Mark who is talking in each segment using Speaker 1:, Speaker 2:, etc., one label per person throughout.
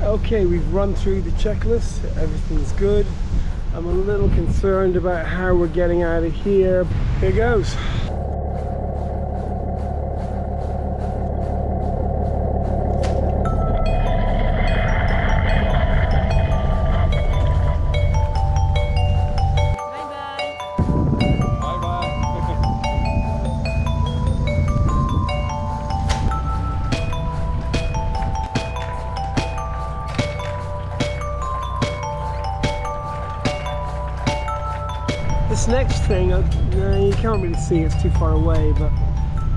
Speaker 1: Okay, we've run through the checklist, everything's good. I'm a little concerned about how we're getting out of here. Here goes. This next thing, you can't really see, it's too far away, but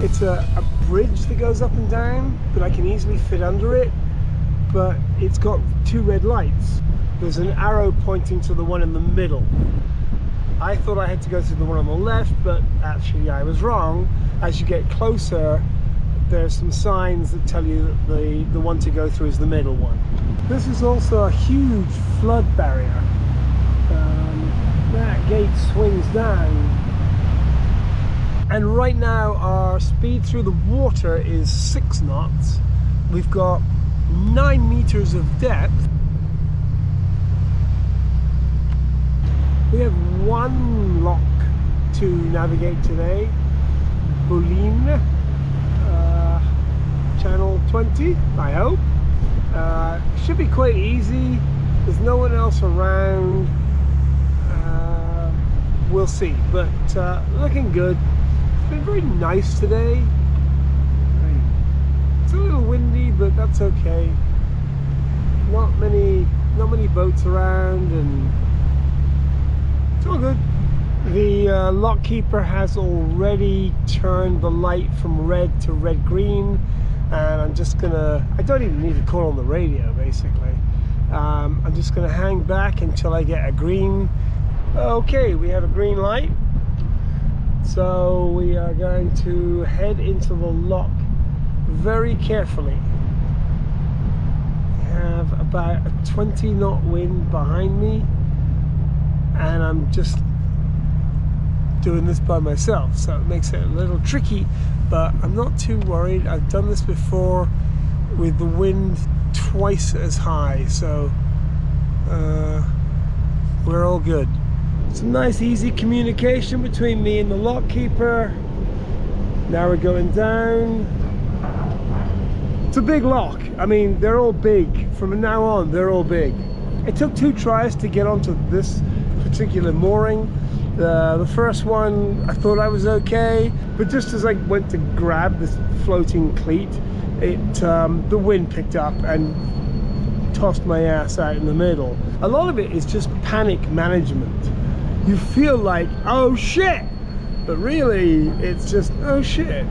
Speaker 1: it's a bridge that goes up and down, but I can easily fit under it, but it's got two red lights. There's an arrow pointing to the one in the middle. I thought I had to go to the one on the left, but actually I was wrong. As you get closer, there's some signs that tell you that the one to go through is the middle one. This is also a huge flood barrier. That gate swings down, and right now our speed through the water is 6 knots. We've got 9 meters of depth. We have one lock to navigate today, Boulogne, channel 20, I hope. Should be quite easy, there's no one else around. We'll see, but looking good. It's been very nice today. It's a little windy, but that's okay. Not many boats around, and it's all good. The lock keeper has already turned the light from red to red green, and I'm just gonna, I don't even need to call on the radio basically. I'm just gonna hang back until I get a green. Okay, we have a green light, so we are going to head into the lock very carefully. We have about a 20-knot wind behind me, and I'm just doing this by myself, so it makes it a little tricky, but I'm not too worried. I've done this before with the wind twice as high, so we're all good. Some nice easy communication between me and the lock keeper. Now we're going down. It's a big lock. I mean, they're all big. From now on, they're all big. It took 2 tries to get onto this particular mooring. The first one, I thought I was okay, but just as I went to grab this floating cleat, the wind picked up and tossed my ass out in the middle. A lot of it is just panic management. You feel like, oh shit, but really it's just, oh shit.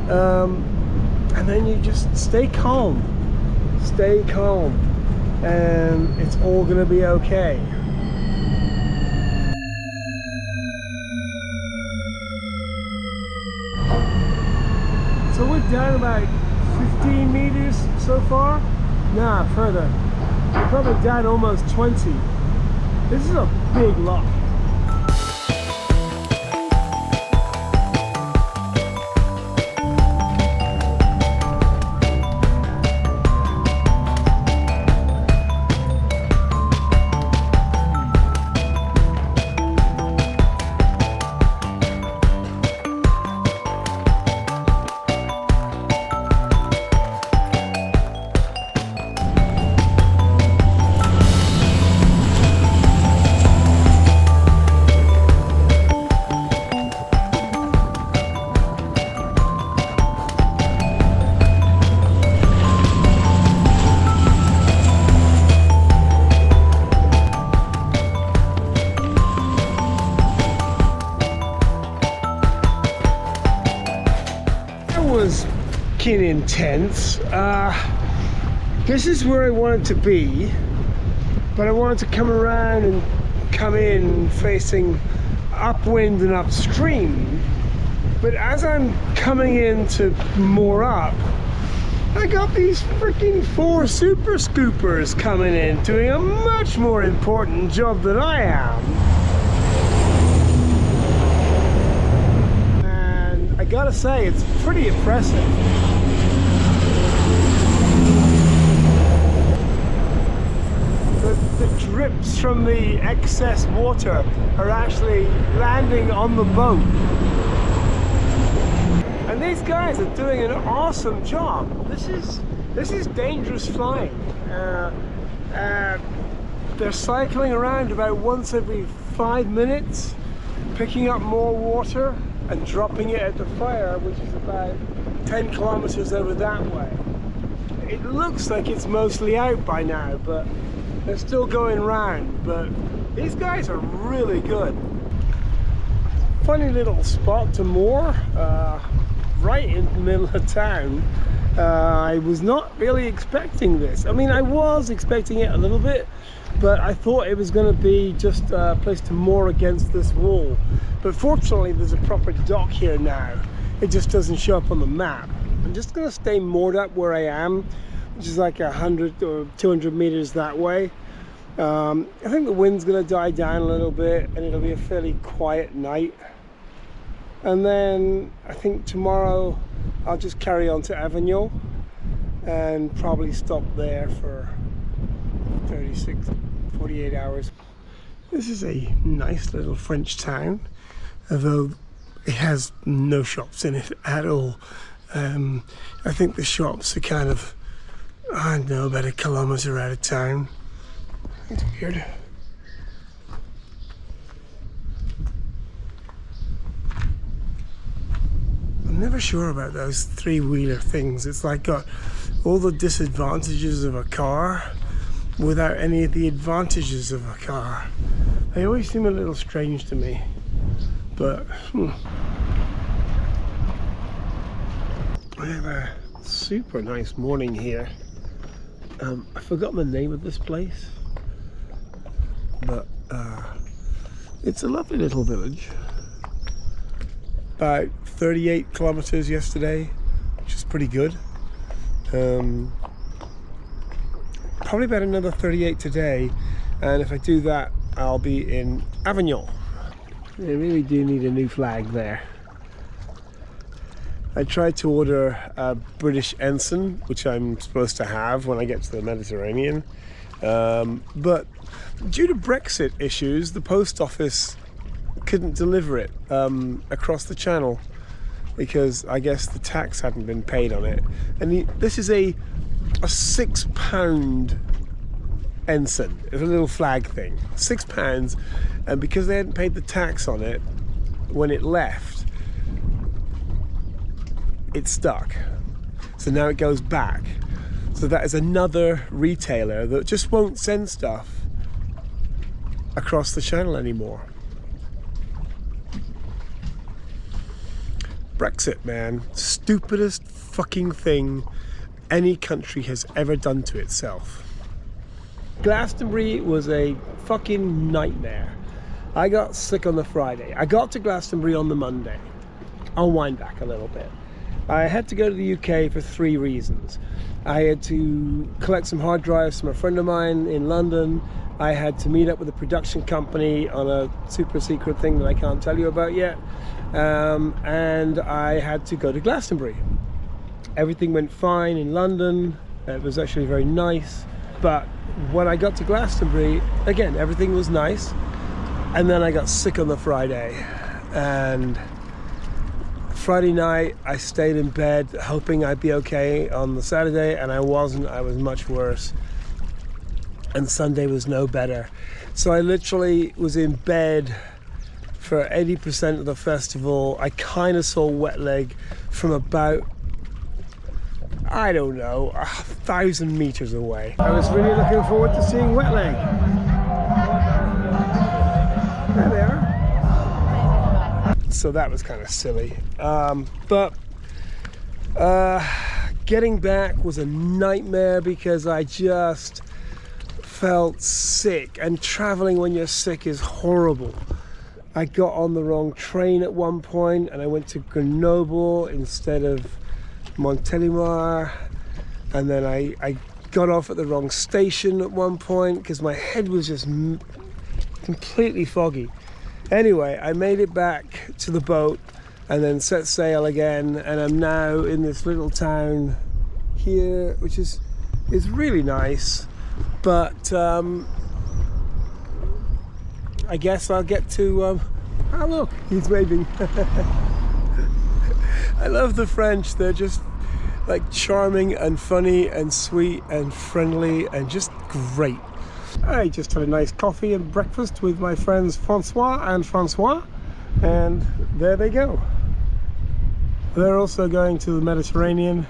Speaker 1: And then you just stay calm, and it's all gonna be okay. So we're down about 15 meters so far. Nah, further. We're probably down almost 20. This is a big lock. Was intense. This is where I wanted to be, but I wanted to come around and come in facing upwind and upstream. But as I'm coming in to moor up, I got these freaking 4 super scoopers coming in doing a much more important job than I am. I gotta say, it's pretty impressive. drips from the excess water are actually landing on the boat. And these guys are doing an awesome job. This is dangerous flying. They're cycling around about once every 5 minutes, picking up more water and dropping it at the fire, which is about 10 kilometers over that way. It looks like it's mostly out by now, but they're still going round. But these guys are really good. Funny little spot to moor, right in the middle of town. I was not really expecting this. I mean, I was expecting it a little bit, but I thought it was going to be just a place to moor against this wall. But fortunately, there's a proper dock here now. It just doesn't show up on the map. I'm just going to stay moored up where I am, which is like 100 or 200 meters that way. I think the wind's going to die down a little bit, and it'll be a fairly quiet night. And then I think tomorrow I'll just carry on to Avignon and probably stop there for 48 hours. This is a nice little French town, although it has no shops in it at all. I think the shops are kind of, I don't know, about a kilometre out of town. It's weird. I'm never sure about those three-wheeler things. It's like got all the disadvantages of a car without any of the advantages of a car. They always seem a little strange to me, but I have a super nice morning here. I forgot the name of this place, but it's a lovely little village. About 38 kilometers yesterday, which is pretty good. Probably about another 38 today, and if I do that, I'll be in Avignon. They really do need a new flag there. I tried to order a British ensign, which I'm supposed to have when I get to the Mediterranean, but due to Brexit issues, the post office couldn't deliver it across the channel because I guess the tax hadn't been paid on it. And this is a £6 ensign. It's a little flag thing, £6, and because they hadn't paid the tax on it when it left, it stuck. So now it goes back. So that is another retailer that just won't send stuff across the channel anymore. Brexit, man. Stupidest fucking thing any country has ever done to itself. Glastonbury was a fucking nightmare. I got sick on the Friday. I got to Glastonbury on the Monday. I'll wind back a little bit. I had to go to the UK for 3 reasons. I had to collect some hard drives from a friend of mine in London. I had to meet up with a production company on a super secret thing that I can't tell you about yet. And I had to go to Glastonbury. Everything went fine in London. It was actually very nice. But when I got to Glastonbury, again, everything was nice. And then I got sick on the Friday. And Friday night, I stayed in bed hoping I'd be okay on the Saturday, and I wasn't. I was much worse. And Sunday was no better. So I literally was in bed for 80% of the festival. I kind of saw Wet Leg from about, I don't know, 1,000 meters away. I was really looking forward to seeing Wet Leg. There they are. So that was kind of silly. But getting back was a nightmare because I just felt sick, and traveling when you're sick is horrible. I got on the wrong train at one point and I went to Grenoble instead of Montélimar, and then I got off at the wrong station at one point because my head was just completely foggy. Anyway, I made it back to the boat and then set sail again, and I'm now in this little town here, which is really nice, but I guess I'll get to, oh look, he's waving. I love the French. They're just like charming and funny and sweet and friendly and just great. I just had a nice coffee and breakfast with my friends Francois and Francois, and there they go. They're also going to the Mediterranean.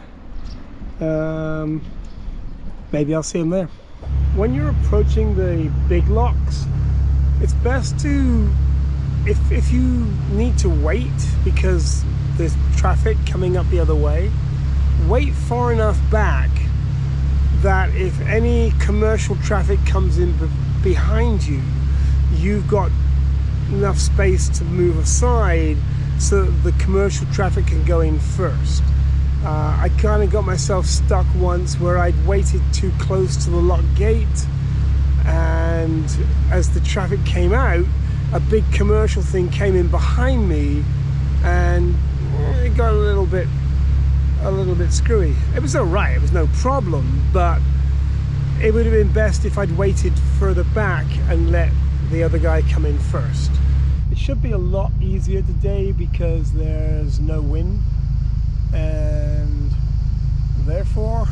Speaker 1: Maybe I'll see them there. When you're approaching the big locks, it's best to, if you need to wait because there's traffic coming up the other way, wait far enough back that if any commercial traffic comes in behind you, you've got enough space to move aside so that the commercial traffic can go in first. I kind of got myself stuck once where I'd waited too close to the lock gate, and as the traffic came out, a big commercial thing came in behind me, and it got a little bit screwy. It was alright, it was no problem, but it would have been best if I'd waited further back and let the other guy come in first. It should be a lot easier today because there's no wind, and therefore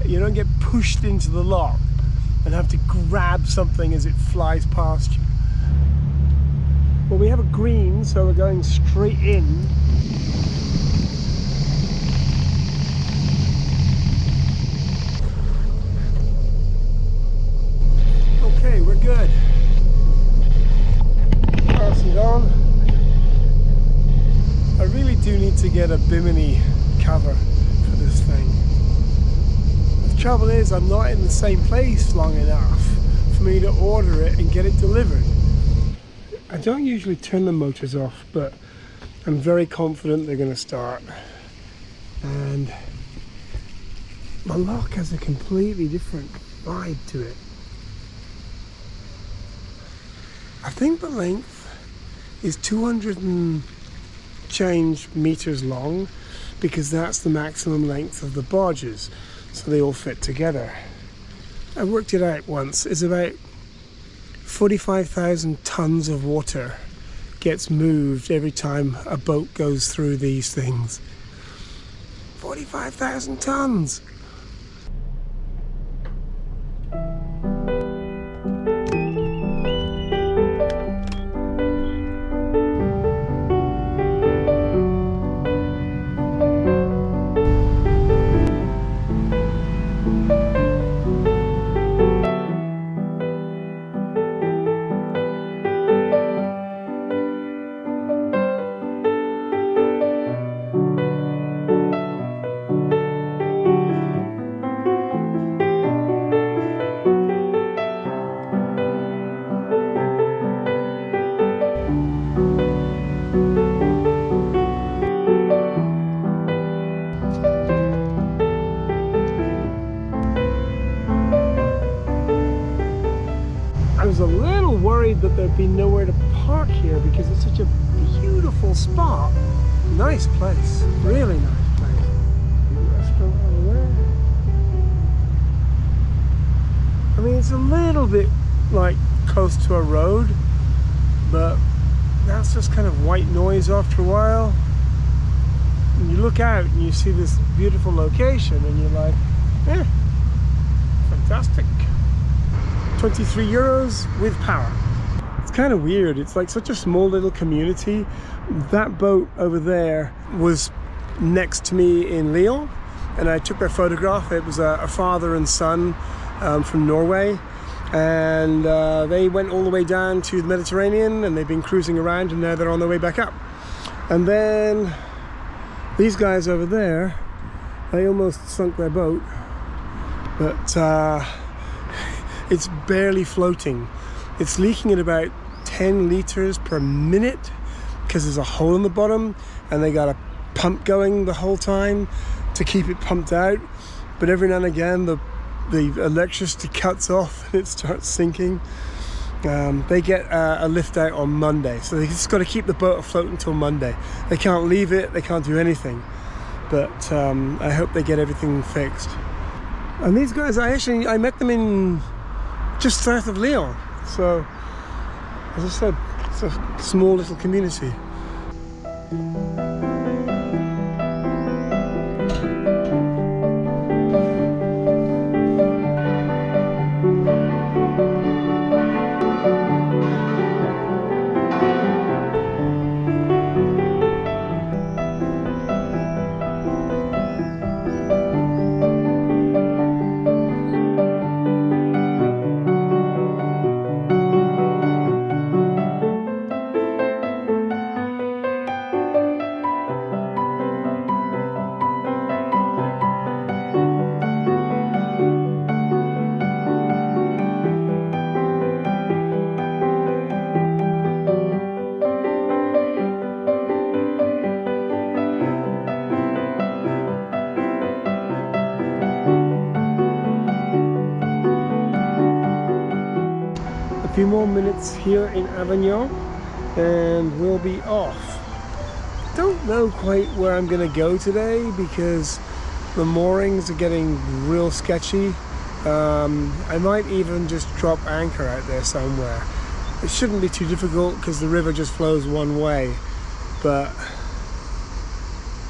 Speaker 1: you don't get pushed into the lock and have to grab something as it flies past you. Well, we have a green, so we're going straight in. Okay, we're good. Passing on. I really do need to get a bimini cover for this thing. The trouble is, I'm not in the same place long enough for me to order it and get it delivered. I don't usually turn the motors off, but I'm very confident they're going to start. And my lock has a completely different vibe to it. I think the length is 200 and change meters long, because that's the maximum length of the barges, so they all fit together. I worked it out once. It's about 45,000 tons of water gets moved every time a boat goes through these things. 45,000 tons! I was a little worried that there'd be nowhere to park here because it's such a beautiful spot. Nice place, really nice place. Restaurant over there. I mean, it's a little bit like close to a road, but that's just kind of white noise after a while. And you look out and you see this beautiful location and you're like, eh, fantastic. 23 euros with power. It's kind of weird. It's like such a small little community. That boat over there was next to me in Lyon, and I took their photograph. It was a father and son from Norway, and they went all the way down to the Mediterranean, and they've been cruising around, and now they're on their way back up. And then these guys over there, they almost sunk their boat, but it's barely floating. It's leaking at about 10 liters per minute because there's a hole in the bottom, and they got a pump going the whole time to keep it pumped out. But every now and again the electricity cuts off and it starts sinking. They get a lift out on Monday, so they just got to keep the boat afloat until Monday. They can't leave it, they can't do anything, but I hope they get everything fixed. And these guys, I met them in just south of Lyon, so As I said, it's a small little community. A few more minutes here in Avignon and we'll be off. Don't know quite where I'm gonna go today because the moorings are getting real sketchy. I might even just drop anchor out there somewhere. It shouldn't be too difficult because the river just flows one way, but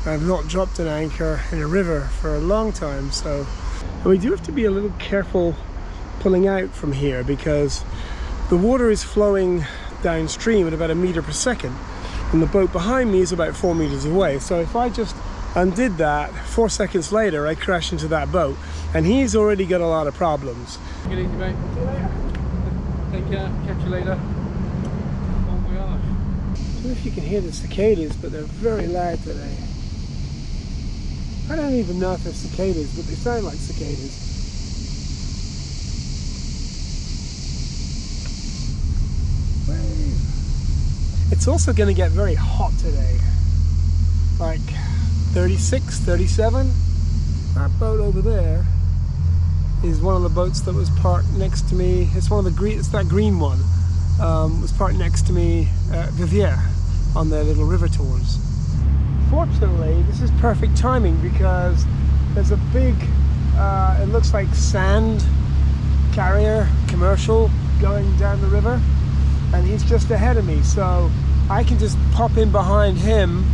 Speaker 1: I've not dropped an anchor in a river for a long time, so we do have to be a little careful pulling out from here because the water is flowing downstream at about 1 meter per second and the boat behind me is about 4 meters away. So if I just undid that, 4 seconds later I crash into that boat and he's already got a lot of problems.
Speaker 2: Get easy, mate. See you later. Take care. Catch you later. Bon voyage.
Speaker 1: I don't know if you can hear the cicadas, but they're very loud today. I don't even know if they're cicadas, but they sound like cicadas. It's also going to get very hot today, like 36, 37. That boat over there is one of the boats that was parked next to me. It's one of the green, it's that green one, was parked next to me at Viviers on their little river tours. Fortunately, this is perfect timing because there's a big, it looks like sand carrier commercial going down the river. And he's just ahead of me, so I can just pop in behind him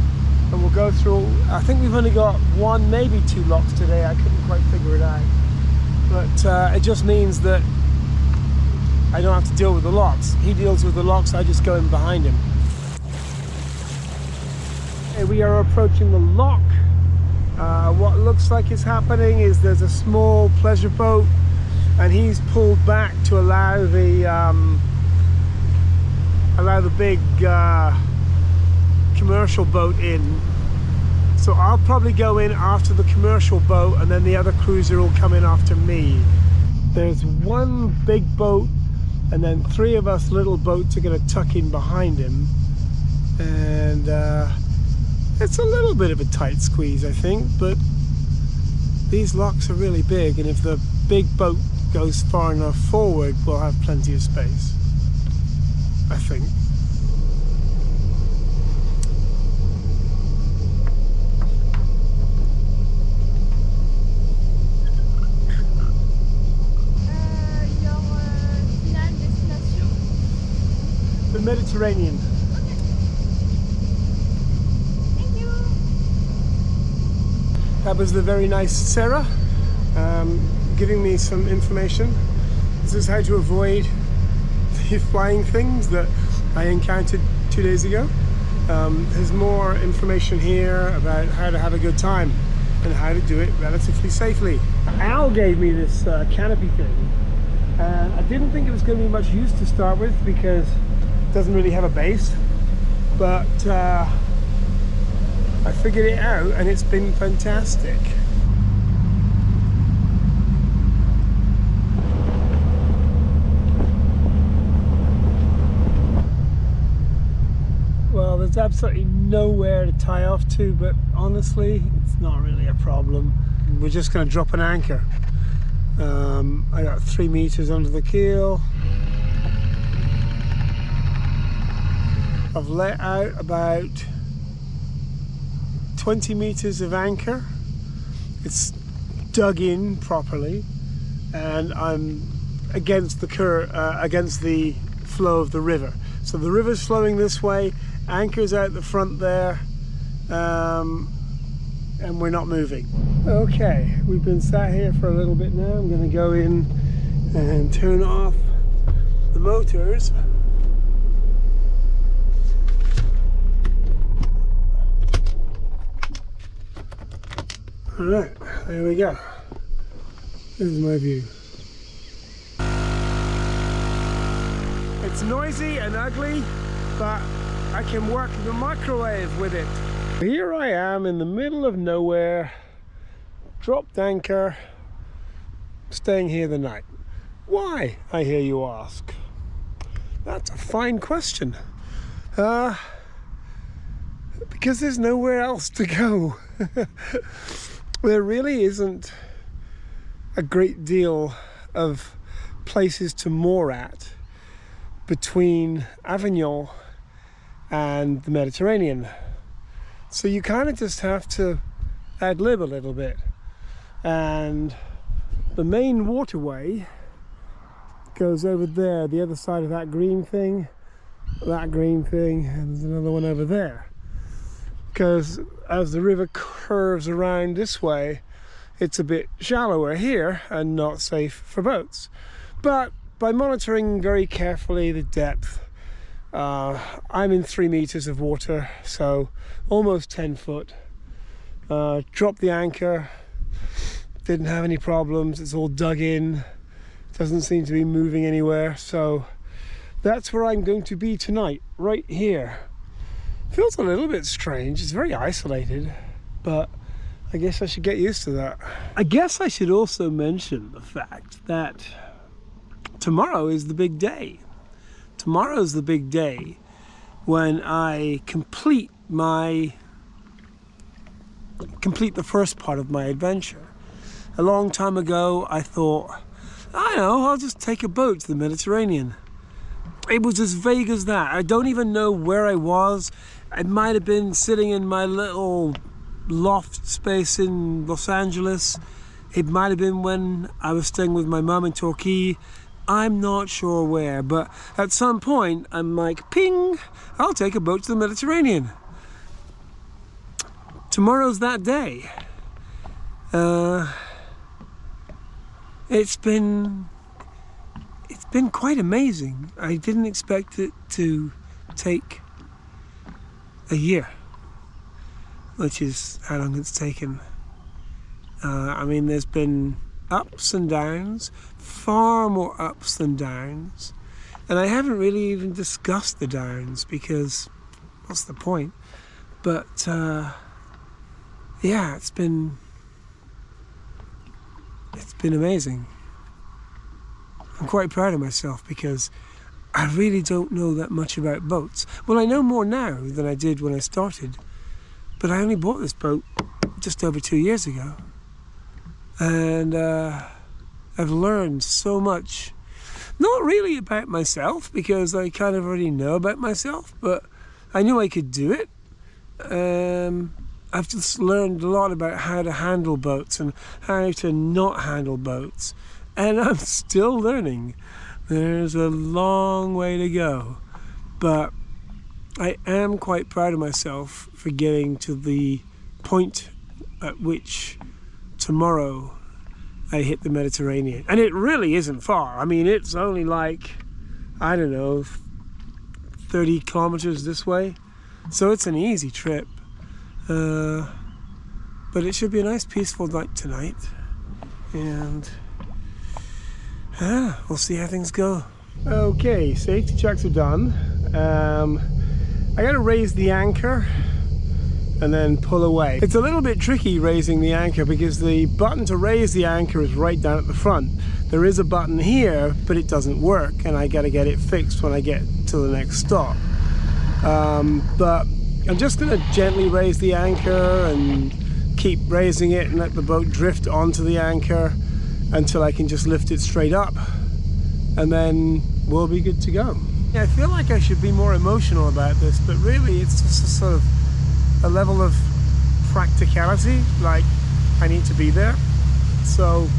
Speaker 1: and we'll go through. I think we've only got 1, maybe 2 locks today. I couldn't quite figure it out, but it just means that I don't have to deal with the locks. He deals with the locks, I just go in behind him. Okay, we are approaching the lock. What looks like is happening is there's a small pleasure boat and he's pulled back to allow the big commercial boat in. So I'll probably go in after the commercial boat and then the other cruiser will come in after me. There's 1 big boat and then 3 of us little boats are going to tuck in behind him, and it's a little bit of a tight squeeze, I think, but these locks are really big and if the big boat goes far enough forward we'll have plenty of space, I think.
Speaker 3: Finale destination?
Speaker 1: The Mediterranean.
Speaker 3: Okay. Thank you.
Speaker 1: That was the very nice Sarah giving me some information. This is how to avoid flying things that I encountered 2 days ago. There's more information here about how to have a good time and how to do it relatively safely. Al gave me this canopy thing and I didn't think it was going to be much use to start with because it doesn't really have a base, but I figured it out and it's been fantastic. Well, there's absolutely nowhere to tie off to, but honestly, it's not really a problem. We're just going to drop an anchor. I got 3 meters under the keel. I've let out about 20 meters of anchor. It's dug in properly, and I'm against the flow of the river. So the river's flowing this way, anchor's out the front there, and we're not moving. Okay, we've been sat here for a little bit now. I'm going to go in and turn off the motors. Alright, there we go. This is my view. It's noisy and ugly, but I can work the microwave with it. Here I am in the middle of nowhere, dropped anchor, staying here the night. Why, I hear you ask? That's a fine question. Because there's nowhere else to go. There really isn't a great deal of places to moor at between Avignon and the Mediterranean. So you kind of just have to ad-lib a little bit. And the main waterway goes over there, the other side of that green thing, and there's another one over there. Because as the river curves around this way, it's a bit shallower here and not safe for boats. But by monitoring very carefully the depth, I'm in 3 meters of water, so almost 10 foot. Dropped the anchor, didn't have any problems, it's all dug in, doesn't seem to be moving anywhere, so that's where I'm going to be tonight, right here. Feels a little bit strange, it's very isolated, but I guess I should get used to that. I guess I should also mention the fact that tomorrow is the big day. Tomorrow's the big day when I complete the first part of my adventure. A long time ago I thought, I know, I'll just take a boat to the Mediterranean. It was as vague as that. I don't even know where I was. I might have been sitting in my little loft space in Los Angeles. It might have been when I was staying with my mum in Torquay. I'm not sure where, but at some point I'm like, ping, I'll take a boat to the Mediterranean. Tomorrow's that day. It's been quite amazing. I didn't expect it to take a year, which is how long it's taken. I mean, there's been ups and downs, far more ups than downs, and I haven't really even discussed the downs because what's the point? But yeah, it's been amazing. I'm quite proud of myself because I really don't know that much about boats. Well, I know more now than I did when I started, but I only bought this boat just over 2 years ago. And I've learned so much, not really about myself, because I kind of already know about myself, but I knew I could do it. I've just learned a lot about how to handle boats and how to not handle boats. And I'm still learning. There's a long way to go. But I am quite proud of myself for getting to the point at which tomorrow I hit the Mediterranean. And it really isn't far. I mean, it's only like, I don't know, 30 kilometers this way. So it's an easy trip. But it should be a nice peaceful night tonight. And we'll see how things go. Okay, safety checks are done. I gotta raise the anchor and then pull away. It's a little bit tricky raising the anchor because the button to raise the anchor is right down at the front. There is a button here, but it doesn't work, and I gotta get it fixed when I get to the next stop. But I'm just gonna gently raise the anchor and keep raising it and let the boat drift onto the anchor until I can just lift it straight up, and then we'll be good to go. I feel like I should be more emotional about this, but really it's just a sort of a level of practicality, like I need to be there. So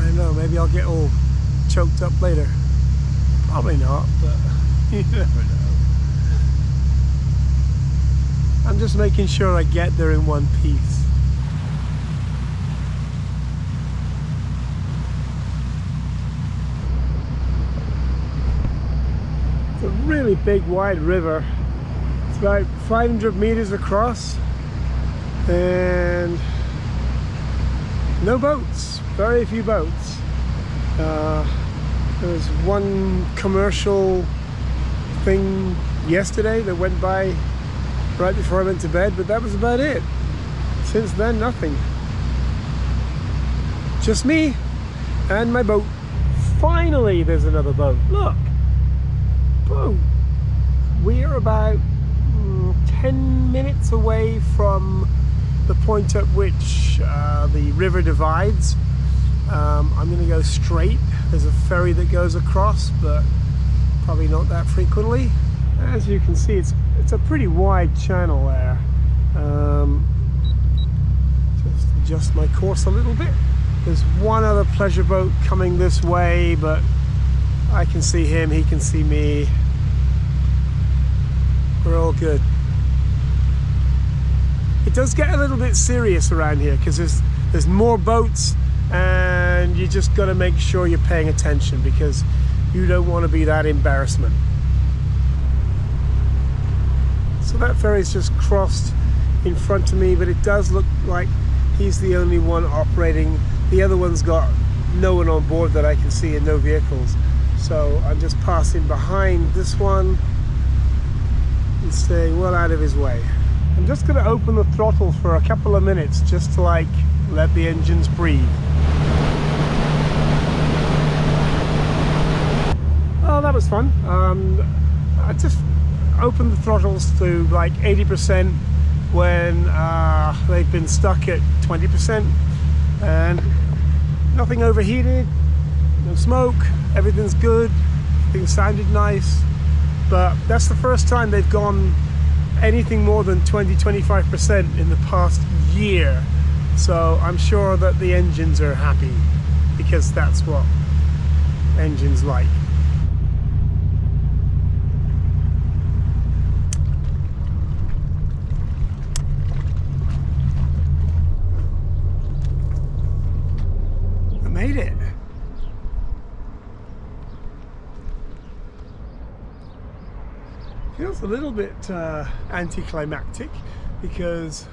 Speaker 1: I don't know, maybe I'll get all choked up later. Probably not, but you never know. I'm just making sure I get there in one piece. It's a really big, wide river. It's about 500 meters across, and no boats, very few boats. There was one commercial thing yesterday that went by right before I went to bed, but that was about it. Since then, nothing. Just me and my boat. Finally, there's another boat. Look, boat. We are about 10 minutes away from the point at which the river divides. I'm going to go straight. There's a ferry that goes across, but probably not that frequently. As you can see, it's a pretty wide channel there. Just adjust my course a little bit. There's one other pleasure boat coming this way, but I can see him, he can see me. We're all good. It does get a little bit serious around here because there's more boats, and you just got to make sure you're paying attention because you don't want to be that embarrassment. So that ferry's just crossed in front of me, but it does look like he's the only one operating. The other one's got no one on board that I can see and no vehicles. So I'm just passing behind this one and staying well out of his way. I'm just going to open the throttle for a couple of minutes just to like let the engines breathe. Oh, that was fun. I just opened the throttles to like 80% when they've been stuck at 20%, and nothing overheated, no smoke, everything's good, everything sounded nice. But that's the first time they've gone anything more than 20-25% in the past year. So I'm sure that the engines are happy because that's what engines like. I made it. Feels a little bit anticlimactic because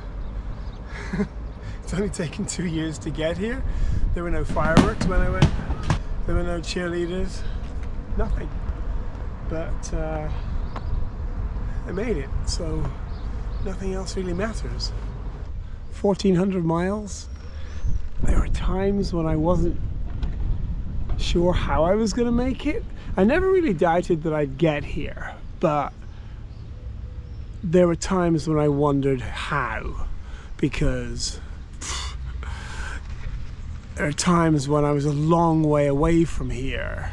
Speaker 1: it's only taken 2 years to get here. There were no fireworks when I went. There were no cheerleaders. Nothing. But I made it, so nothing else really matters. 1,400 miles. There were times when I wasn't sure how I was going to make it. I never really doubted that I'd get here, but there were times when I wondered how, because there are times when I was a long way away from here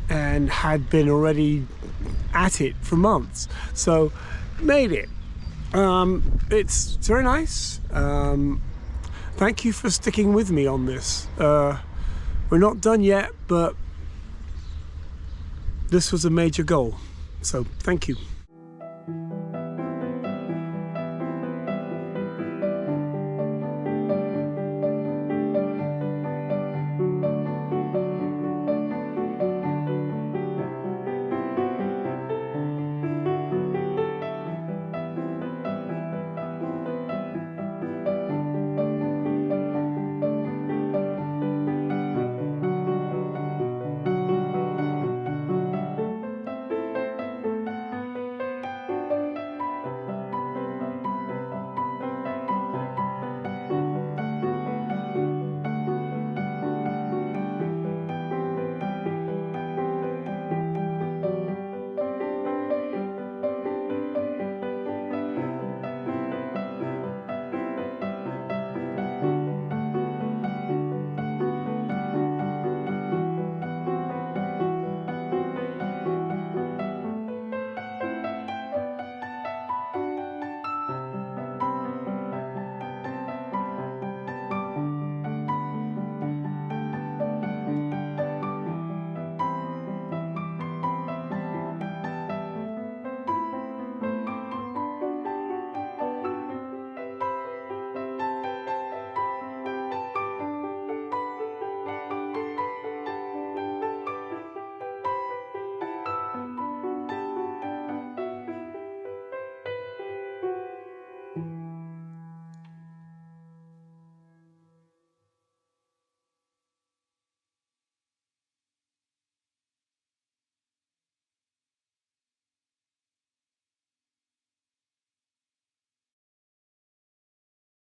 Speaker 1: and had been already at it for months. So made it. It's very nice. Thank you for sticking with me on this. We're not done yet, but this was a major goal. So thank you.